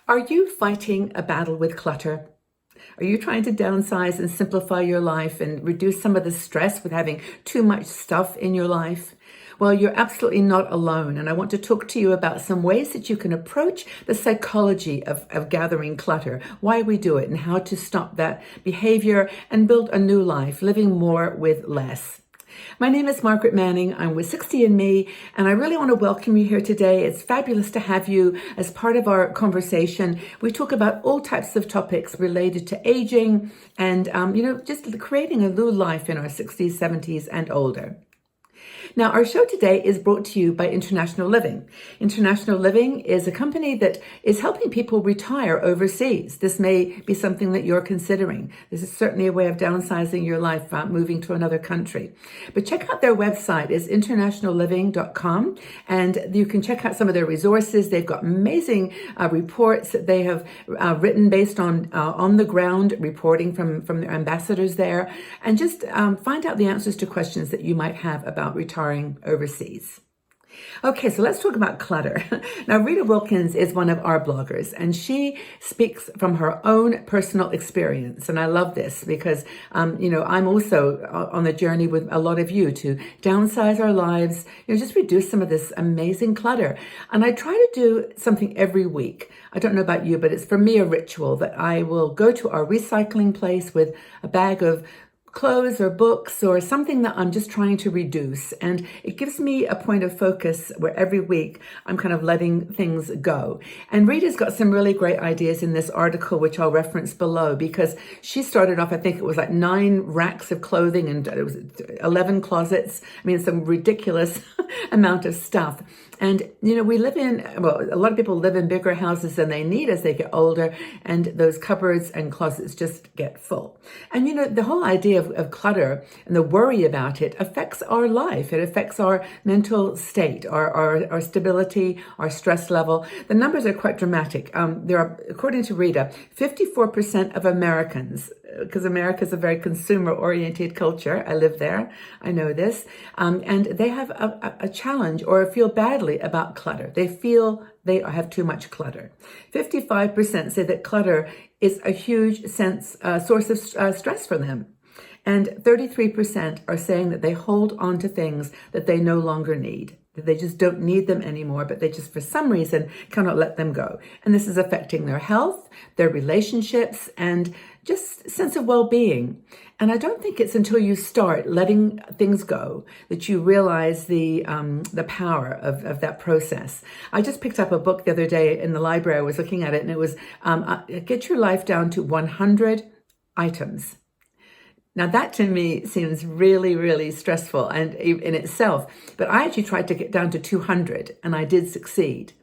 Are you fighting a battle with clutter? Are you trying to downsize and simplify your life and reduce some of the stress with having too much stuff in your life? Well, you're absolutely not alone. And I want to talk to you about some ways that you can approach the psychology of gathering clutter, why we do it, and how to stop that behavior and build a new life, living more with less. My name is Margaret Manning. I'm with 60andMe, and I really want to welcome you here today. It's fabulous to have you as part of our conversation. We talk about all types of topics related to aging and, just creating a new life in our 60s, 70s, and older. Now, our show today is brought to you by International Living. International Living is a company that is helping people retire overseas. This may be something that you're considering. This is certainly a way of downsizing your life, moving to another country. But check out their website. It's internationalliving.com, and you can check out some of their resources. They've got amazing reports that they have written based on the ground reporting from their ambassadors there, and just find out the answers to questions that you might have about retiring overseas. Okay, so let's talk about clutter. Now, Rita Wilkins is one of our bloggers, and she speaks from her own personal experience. And I love this because, I'm also on the journey with a lot of you to downsize our lives, just reduce some of this amazing clutter. And I try to do something every week. I don't know about you, but it's for me a ritual that I will go to our recycling place with a bag of clothes or books or something that I'm just trying to reduce. And it gives me a point of focus where every week I'm kind of letting things go. And Rita's got some really great ideas in this article, which I'll reference below, because she started off, I think it was like 9 racks of clothing and it was 11 closets. I mean, some ridiculous amount of stuff. And, we live a lot of people live in bigger houses than they need as they get older, and those cupboards and closets just get full. And, the whole idea of clutter and the worry about it affects our life. It affects our mental state, our stability, our stress level. The numbers are quite dramatic. There are, according to Rita, 54% of Americans, because America is a very consumer-oriented culture. I live there. I know this. And they have a challenge or feel badly about clutter. They feel they have too much clutter. 55% say that clutter is a huge source of stress for them. And 33% are saying that they hold on to things that they no longer need, that they just don't need them anymore, but they just, for some reason, cannot let them go. And this is affecting their health, their relationships, and just sense of well-being. And I don't think it's until you start letting things go that you realize the power of that process. I just picked up a book the other day in the library. I was looking at it, and it was Get Your Life Down to 100 Items. Now, that to me seems really, really stressful and in itself. But I actually tried to get down to 200, and I did succeed.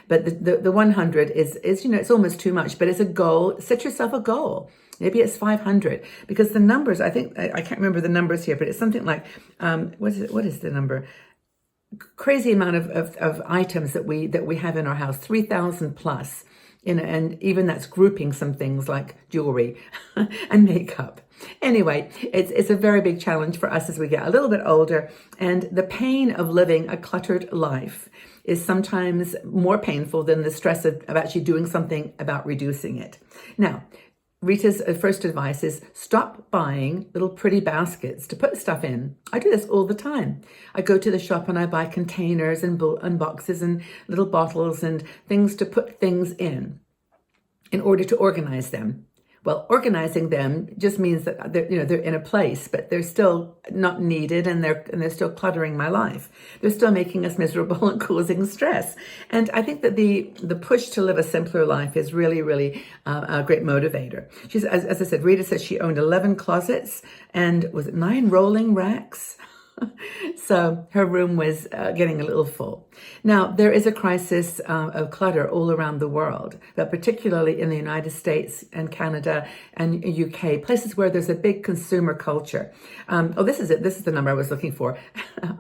But the 100 is it's almost too much. But it's a goal. Set yourself a goal. Maybe it's 500, because the numbers, I think, I can't remember the numbers here, but it's something like, what is the number? Crazy amount of items that we have in our house, 3,000 plus. And even that's grouping some things like jewelry and makeup. Anyway, it's a very big challenge for us as we get a little bit older. And the pain of living a cluttered life is sometimes more painful than the stress of actually doing something about reducing it. Now, Rita's first advice is stop buying little pretty baskets to put stuff in. I do this all the time. I go to the shop and I buy containers and boxes and little bottles and things to put things in order to organize them. Well, organizing them just means that they're in a place, but they're still not needed, and they're still cluttering my life. They're still making us miserable and causing stress. And I think that the push to live a simpler life is really, really a great motivator. She's, as I said, Rita says she owned 11 closets and was it 9 rolling racks? So her room was getting a little full. Now, there is a crisis of clutter all around the world, but particularly in the United States and Canada and UK, places where there's a big consumer culture. This is it. This is the number I was looking for.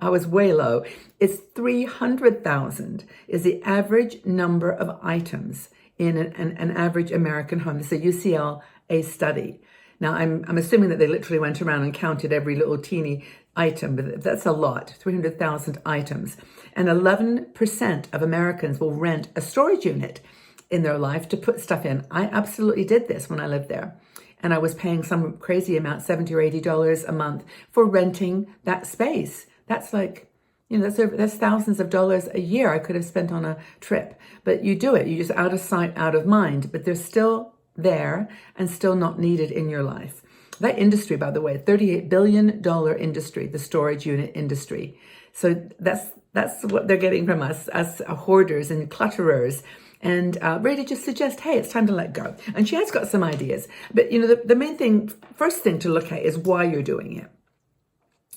I was way low. It's 300,000 is the average number of items in an average American home. It's a UCLA study. Now, I'm assuming that they literally went around and counted every little teeny item, but that's a lot, 300,000 items. And 11% of Americans will rent a storage unit. in their life to put stuff in. I absolutely did this when I lived there. And I was paying some crazy amount, $70 or $80 a month for renting that space. That's like, that's thousands of dollars a year I could have spent on a trip. But you do it, you just out of sight, out of mind, but they're still there and still not needed in your life. That industry, by the way, $38 billion industry, the storage unit industry. So that's what they're getting from us hoarders and clutterers. And really just suggest, hey, it's time to let go. And she has got some ideas. But, the main thing, first thing to look at is why you're doing it.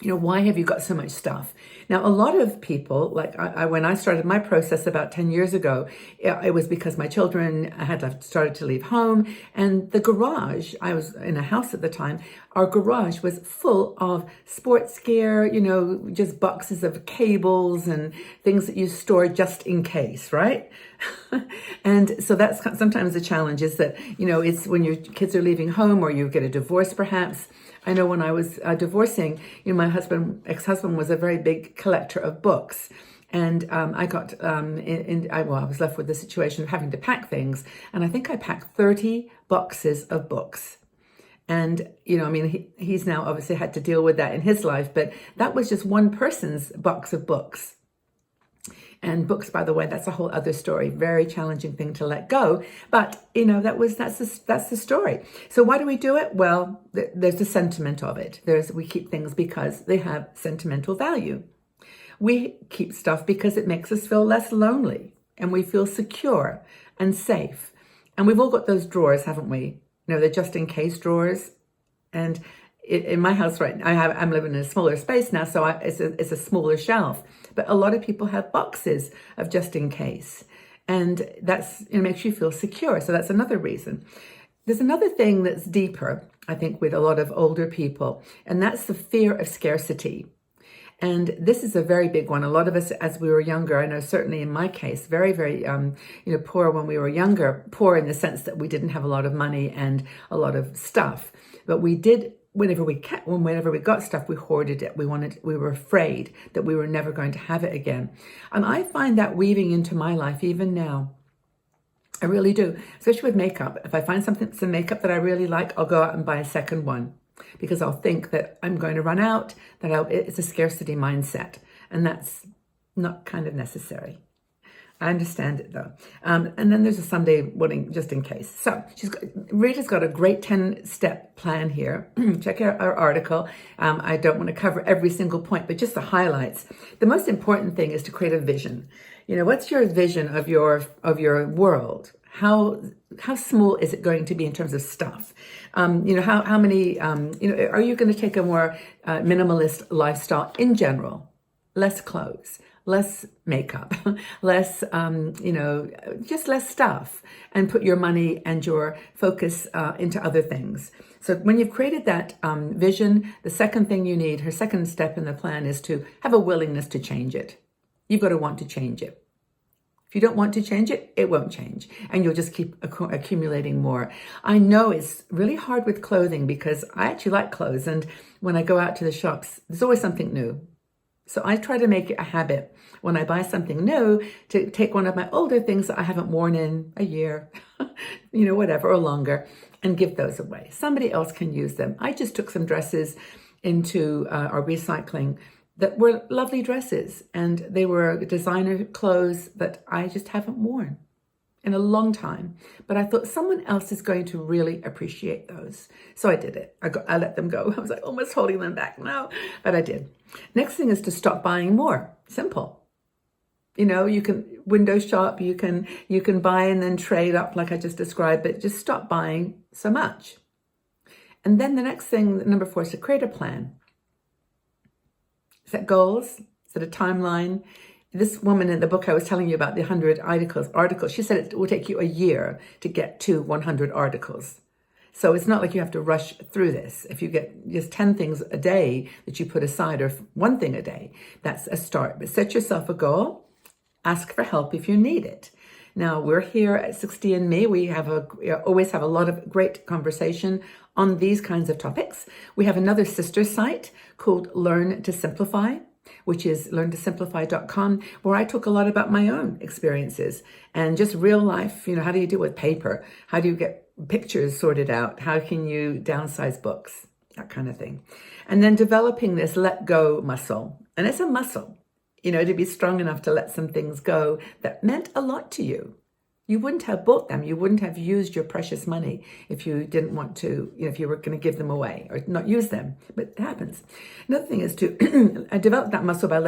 Why have you got so much stuff? Now, a lot of people, like when I started my process about 10 years ago, it was because my children had started to leave home, and the garage, I was in a house at the time, our garage was full of sports gear, just boxes of cables and things that you store just in case, right? And so that's sometimes the challenge is that, it's when your kids are leaving home or you get a divorce perhaps. I know when I was divorcing, my ex-husband was a very big collector of books. And I got, I was left with the situation of having to pack things. And I think I packed 30 boxes of books. And, he's now obviously had to deal with that in his life, but that was just one person's box of books. And books, by the way, that's a whole other story. Very challenging thing to let go. But, that's the story. So why do we do it? Well, there's the sentiment of it. We keep things because they have sentimental value. We keep stuff because it makes us feel less lonely and we feel secure and safe. And we've all got those drawers, haven't we? They're just in case drawers. And in my house, right, I'm living in a smaller space now, so it's a smaller shelf. But a lot of people have boxes of just in case. And it makes you feel secure. So that's another reason. There's another thing that's deeper, I think, with a lot of older people, and that's the fear of scarcity. And this is a very big one. A lot of us, as we were younger, I know certainly in my case, very, very, poor when we were younger, poor in the sense that we didn't have a lot of money and a lot of stuff. But we did, whenever we got stuff, we hoarded it. We were afraid that we were never going to have it again. And I find that weaving into my life even now. I really do, especially with makeup. If I find some makeup that I really like, I'll go out and buy a second one because I'll think that I'm going to run out, it's a scarcity mindset. And that's not kind of necessary. I understand it though. And then there's a someday wedding just in case. So Rita's got a great 10-step plan here. Check out our article. I don't want to cover every single point, but just the highlights. The most important thing is to create a vision. What's your vision of your world? How small is it going to be in terms of stuff? How many, are you going to take a more minimalist lifestyle in general? Less clothes, less makeup, less, just less stuff, and put your money and your focus into other things. So when you've created that vision, the second thing you need, her second step in the plan is to have a willingness to change it. You've got to want to change it. If you don't want to change it, it won't change. And you'll just keep accumulating more. I know it's really hard with clothing because I actually like clothes. And when I go out to the shops, there's always something new. So I try to make it a habit when I buy something new to take one of my older things that I haven't worn in a year, whatever, or longer, and give those away. Somebody else can use them. I just took some dresses into our recycling that were lovely dresses, and they were designer clothes that I just haven't worn in a long time. But I thought someone else is going to really appreciate those. So I did it. I let them go. I was like almost holding them back now, but I did. Next thing is to stop buying more. Simple. You can window shop, you can buy and then trade up like I just described, but just stop buying so much. And then the next thing, number 4, is to create a plan. Set goals, set a timeline. This woman in the book I was telling you about, the 100 articles, she said it will take you a year to get to 100 articles. So it's not like you have to rush through this. If you get just 10 things a day that you put aside, or one thing a day, that's a start. But set yourself a goal, ask for help if you need it. Now, we're here at 60andMe. We always have a lot of great conversation on these kinds of topics. We have another sister site called Learn to Simplify. which is learntosimplify.com, where I talk a lot about my own experiences and just real life. How do you deal with paper? How do you get pictures sorted out? How can you downsize books? That kind of thing. And then developing this let go muscle. And it's a muscle, to be strong enough to let some things go that meant a lot to you. You wouldn't have bought them. You wouldn't have used your precious money if you didn't want to, if you were going to give them away or not use them. But it happens. Another thing is to develop that muscle by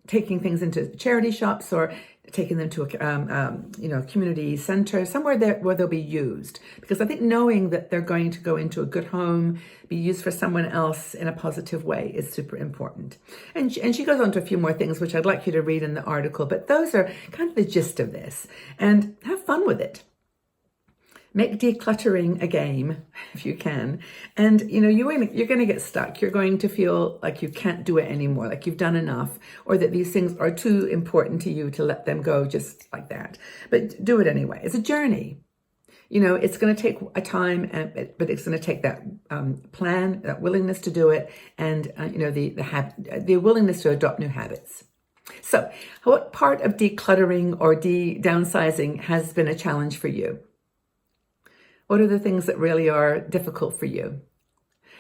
taking things into charity shops or taking them to a community center, somewhere where they'll be used. Because I think knowing that they're going to go into a good home, be used for someone else in a positive way is super important. And she goes on to a few more things, which I'd like you to read in the article, but those are kind of the gist of this. And have fun with it. Make decluttering a game if you can. And, you're going to get stuck. You're going to feel like you can't do it anymore, like you've done enough, or that these things are too important to you to let them go just like that. But do it anyway. It's a journey. It's going to take a time, but it's going to take that plan, that willingness to do it, and, the willingness to adopt new habits. So what part of decluttering or downsizing has been a challenge for you? What are the things that really are difficult for you?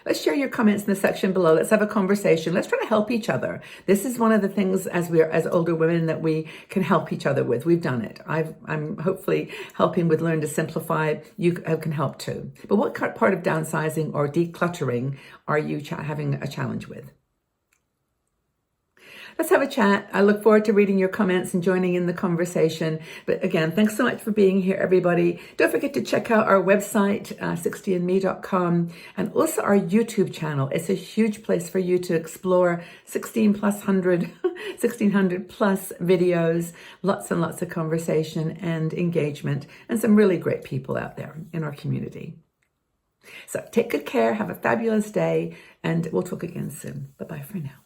Let's share your comments in the section below. Let's have a conversation. Let's try to help each other. This is one of the things as older women that we can help each other with. We've done it. I'm hopefully helping with Learn to Simplify. You can help too. But what part of downsizing or decluttering are you having a challenge with? Let's have a chat. I look forward to reading your comments and joining in the conversation. But again, thanks so much for being here, everybody. Don't forget to check out our website, 60andme.com, and also our YouTube channel. It's a huge place for you to explore 1600 plus videos, lots and lots of conversation and engagement, and some really great people out there in our community. So take good care, have a fabulous day, and we'll talk again soon. Bye-bye for now.